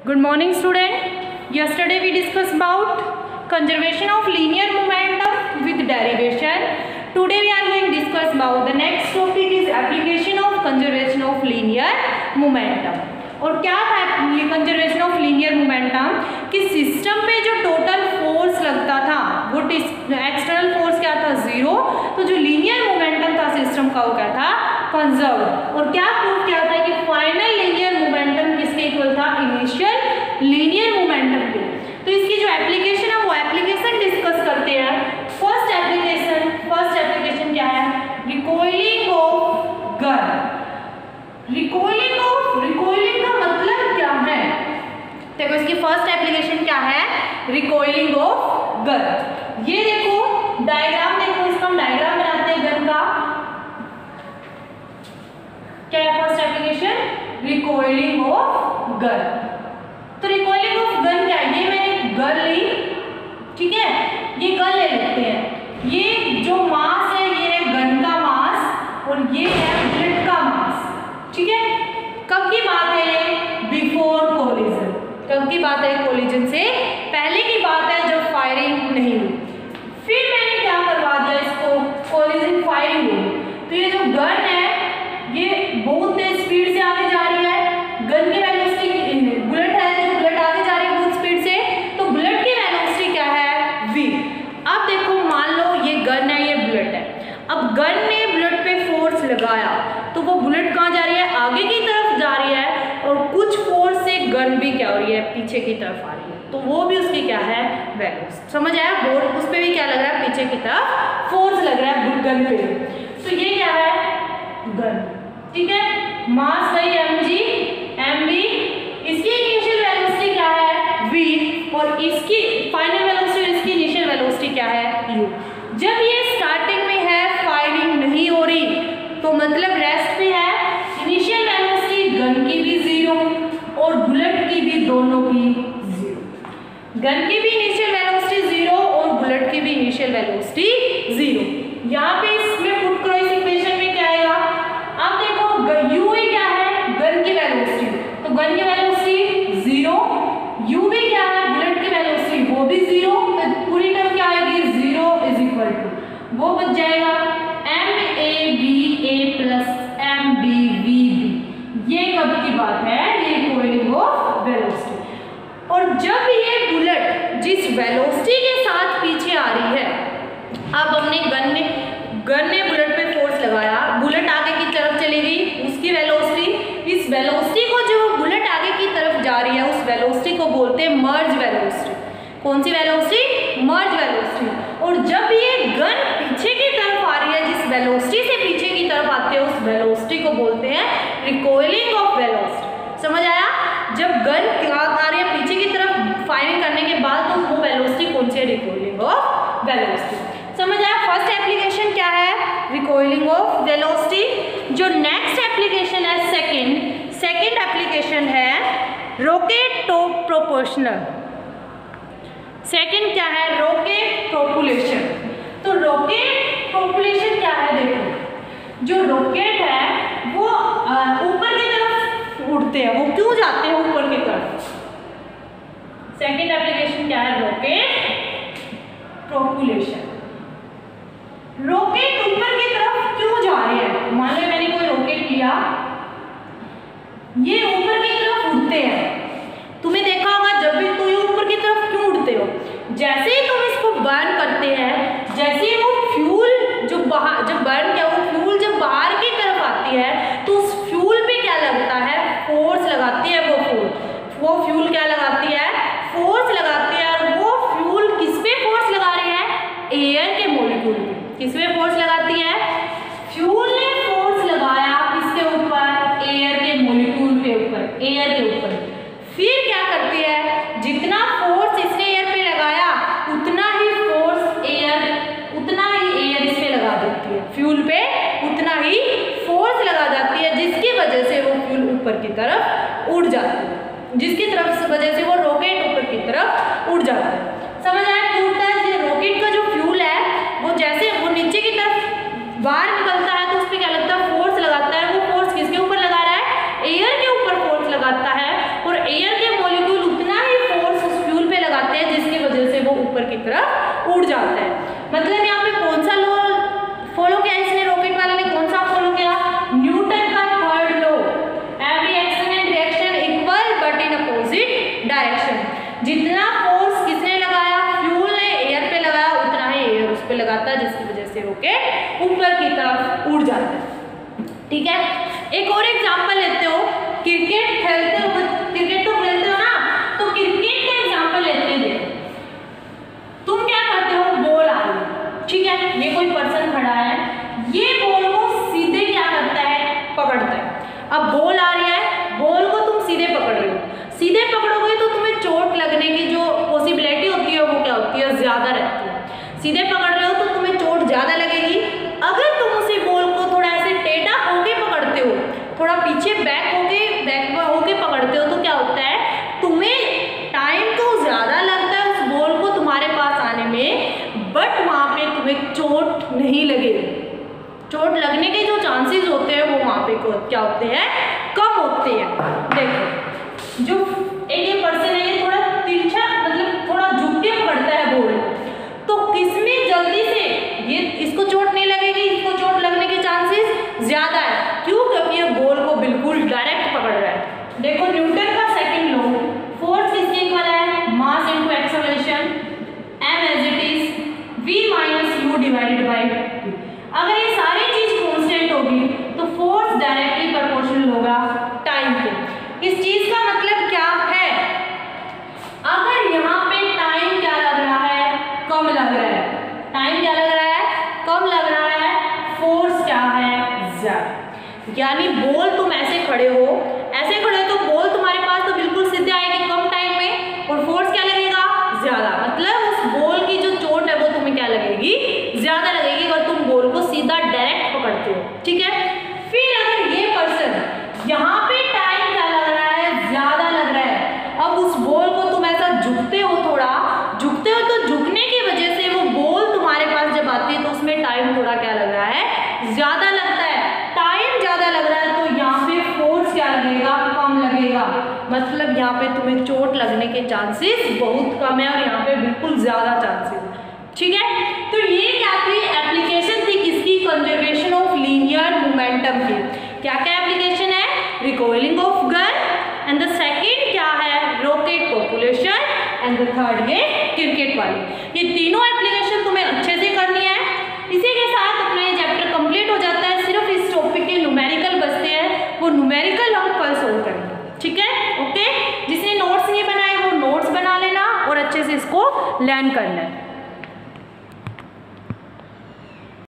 Good morning student. Yesterday we discussed about conservation of linear momentum with derivation. Today we are going to discuss about the next topic is application of conservation of linear momentum. और क्या था conservation of linear momentum कि system पे जो total force लगता था वो external force क्या था जीरो, तो जो लीनियर मोमेंटम था सिस्टम का वो क्या था कंजर्व। और क्या प्रूफ किया था कि फाइनल लीनियर मोमेंटम किसके इक्वल था इनिशियल लीनियर मोमेंटम के। तो इसकी जो एप्लीकेशन है वो एप्लीकेशन डिस्कस करते हैं। फर्स्ट एप्लीकेशन क्या है, रिकॉइलिंग ऑफ गन। रिकॉइलिंग का मतलब क्या है, देखो इसकी फर्स्ट एप्लीकेशन क्या है, रिकॉइलिंग ऑफ गन। ये देखो डायग्राम, देखो इसका हम डायग्राम बनाते हैं गन का। क्या है first application, recoiling of gun. तो रिकॉइलिंग ऑफ गन क्या है, ये मैंने गन ली, ठीक है, ये गन ले लेते हैं। ये जो मास है ये है गन का मास और ये है बुलेट का मास, ठीक है। कब की बात है ये, बिफोर कोलिजन। कब की बात है, कोलिजन से पहले की बात है जब फायरिंग नहीं हुई। फिर मैंने क्या करवा दिया इसको, कोलिजन फायरिंग हुई, तो ये जो गन है ये बहुत तेज स्पीड से आगे जा रही है। गन की वेलोसिटी, बुलेट है जो बुलेट आगे जा रही है बहुत स्पीड से, तो बुलेट की वेलोसिटी क्या है v। अब देखो मान लो ये गन है ये बुलेट है, अब गन ने बुलेट पे फोर्स लगाया तो वो बुलेट कहाँ जा रही है, आगे की तरफ जा रही है, और कुछ फोर्स से गन भी क्या हो रही है, पीछे की तरफ आ रही है, तो वो भी उसकी क्या है वेलोसिटी। समझ आया, बोर्ड उस पे भी क्या लग रहा है, पीछे की तरफ फोर्स लग रहा है गन पे। तो ये क्या है गन, ठीक है। मास बाई mg, इसकी इनिशियल वेलोसिटी क्या है v, और इसकी फाइनल वेलोसिटी, इसकी इनिशियल वेलोसिटी क्या है u। जब ये स्टार्टिंग में है फायरिंग नहीं हो रही तो मतलब रेस्ट पे है, इनिशियल वेलोसिटी गन की भी जीरो और बुलेट की भी, दोनों की जीरो। गन की भी इनिशियल वेलोसिटी जीरो और बुलेट की भी इनिशियल वेलोसिटी जीरो। यहाँ पे इसमें पुट करो इस इक्वेशन में क्या आएगा, अब देखो u क्या है गन की वेलोसिटी, तो गन की वेलोसिटी जीरो, u भी क्या है बुलेट की वेलोसिटी वो भी जीरो, तो पूरी टर्म क्या आएगी, जीरो इज इक्वल टू वो बच जाएगा ma प्लस mbv। ये कब की बात है, ये रिकॉइलिंग ऑफ वेलोसिटी। और जब ये बुलेट जिस वेलोसिटी के साथ पीछे आ रही है, अब हमने गन ने बुलेट पे फोर्स लगाया, बुलेट आगे की तरफ चली गई, उसकी वेलोसिटी, इस वेलोसिटी को जो बुलेट आगे की तरफ जा रही है उस वेलोसिटी को बोलते हैं मर्ज वेलोसिटी। कौन सी वेलोसिटी, मर्ज वेलोसिटी। और जब ये गन पीछे की तरफ आ रही है, जिस वेलोसिटी से पीछे की तरफ आते हैं उस वेलोसिटी को बोलते हैं रिकॉइलिंग ऑफ वेलोसिटी। समझ आया, जब गन आ रही है पीछे की तरफ फायरिंग करने के बाद तो वो वेलोसिटी कौन सी है, रिकॉइलिंग ऑफ वेलोसिटी। समझ आया, फर्स्ट एप्लीकेशन क्या है, रिकॉइलिंग ऑफ वेलोसिटी। जो नेक्स्ट एप्लीकेशन है सेकंड एप्लीकेशन है रॉकेट टू प्रोपोर्शनल। सेकंड क्या है, रॉकेट प्रोपुलेशन। तो रॉकेट प्रोपुलेशन क्या है, देखो जो रॉकेट है वो ऊपर की तरफ उड़ते हैं, वो क्यों जाते हैं ऊपर की तरफ। सेकंड एप्लीकेशन क्या है, रॉकेट प्रोपुलेशन। रॉकेट ऊपर की तरफ क्यों जा रहे हैं, मान लो मैंने कोई रॉकेट लिया, ये ऊपर की तरफ उड़ते हैं। तुम्हें देखा होगा जब भी तुम ऊपर की तरफ क्यों उड़ते हो, जैसे ही तुम इसको बर्न करते हैं, जैसे ही वो फ्यूल जो बाहर, जब बर्न क्या वो फ्यूल जब बाहर की तरफ आती है तो उस फ्यूल पे क्या लगता है, फोर्स लगाती है। वो फ्यूल क्या लगाती है, फोर्स लगाती है। और वो फ्यूल किस पे फोर्स लगा रही है, एयर के मॉलिक्यूल पे। किस पे फोर्स लगाती है, फ्यूल ने फोर्स लगाया किसके ऊपर, एयर के मॉलिक्यूल के ऊपर, एयर के ऊपर। फिर क्या करती है, जितना फोर्स इसने एयर पे लगाया उतना ही एयर इस पे लगा देती है, फ्यूल पे उतना ही फोर्स लगा जाती है, जिसकी वजह से वो फ्यूल ऊपर की तरफ उड़ जाती है, जिसकी तरफ वजह से वो रॉकेट ऊपर की तरफ उड़ जाता है। समझ आया क्यों उड़ता है, रॉकेट का जो फ्यूल है वो जैसे वो नीचे की तरफ बाहर निकलता है तो उस पर क्या लगता है, फोर्स लगाता है। वो फोर्स किसके ऊपर लगा रहा है, एयर के ऊपर फोर्स लगाता है, और एयर के मॉलिक्यूल जितना फोर्स किसने लगाया, फ्यूल ने एयर पे लगाया, उतना ही एयर उस पे लगाता है, जिसकी वजह से रॉकेट ऊपर की तरफ उड़ जाता है। ठीक है, एक और एग्जांपल लेते हो, क्रिकेट खेलते हो, क्रिकेट तो खेलते हो ना, तो क्रिकेट का एग्जांपल लेते हैं। देखो तुम क्या करते हो, बॉल आ रही, ठीक है, ये कोई पर्सन खड़ा है, ये बॉल को सीधे क्या करता है, पकड़ता है। अब बॉल आ रही है, बॉल को तुम सीधे पकड़ रहे हो, सीधे पकड़ोगे तो तुम्हें चोट लगने की जो पॉसिबिलिटी होती है वो क्या होती है, ज्यादा रहती है। सीधे पकड़ रहे हो तो तुम्हें चोट ज्यादा लगेगी। अगर तुम उसी बॉल को थोड़ा ऐसे टेढ़ा होके पकड़ते हो, थोड़ा पीछे बैक होके पकड़ते हो, तो क्या होता है, तुम्हें टाइम तो ज्यादा लगता है उस बॉल को तुम्हारे पास आने में, बट वहां पे तुम्हें चोट नहीं लगेगी। चोट लगने के जो चांसेस होते हैं वो वहां पे क्या होते हैं, कम होते हैं। देखो जो एक पर्सन है, ये थोड़ा तिरछा, मतलब थोड़ा झुक के पकड़ता है बॉल, तो किसमें जल्दी से ये इसको चोट नहीं लगेगी, इसको चोट लगने के चांसेस ज्यादा है। क्यों? क्योंकि ये बॉल को बिल्कुल डायरेक्ट पकड़ रहा है। देखो न्यूटन का सेकंड लॉ, फोर्स किसके इक्वल है, mass into acceleration, m as it is v minus u divided by t। अगर ये सारी चीज कांस्टेंट होगी तो फोर्स डायरेक्टली प्रोपोर्शनल होगा टाइम के। इस चीज का मतलब क्या है, अगर यहाँ पे टाइम क्या लग रहा है, कम लग रहा है, टाइम क्या लग रहा है, कम लग रहा है, फोर्स क्या है, ज्यादा। यानी बॉल तुम ऐसे खड़े हो, ऐसे खड़े हो तो बॉल तुम्हारे पास तो बिल्कुल सीधे आएगी कम टाइम में, और फोर्स क्या लगेगा, ज्यादा। मतलब उस बॉल की जो चोट है वो तुम्हें क्या लगेगी, ज्यादा लगेगी, अगर तुम बॉल को सीधा डायरेक्ट पकड़ते हो। ठीक है, फिर अगर ये पर्सन यहाँ पे टाइम क्या लग रहा है, ज्यादा लग रहा है, अब उस बॉल को तुम ऐसा झुकते हो, थोड़ा झुकते हो, तो झुकने की वजह से वो बॉल तुम्हारे पास जब आती है तो उसमें टाइम थोड़ा क्या लग रहा है, ज्यादा लगता है। टाइम ज्यादा लग रहा है तो यहाँ पे फोर्स क्या लगेगा, कम लगेगा। मतलब यहाँ पे तुम्हें चोट लगने के चांसेस बहुत कम है और यहाँ पे बिल्कुल ज्यादा चांसेस। ठीक है, तो ये क्या थी, एप्लीकेशन थी किसकी, कंजर्वेशन ऑफ लीनियर मोमेंटम की। क्या क्या एप्लीकेशन है, recoiling of gun, and the second क्या है, rocket population, and the third ये क्रिकेट वाली। ये तीनों एप्लीकेशन तुम्हें अच्छे से करनी है। इसी के साथ अपना ये चैप्टर कंप्लीट हो जाता है। सिर्फ इस टॉपिक के न्यूमेरिकल बचते हैं, वो न्यूमेरिकल हम कल सोल्व करेंगे। ठीक है, ओके। जिसने नोट्स नहीं बनाए वो नोट्स बना लेना और अच्छे से इसको लर्न करना है।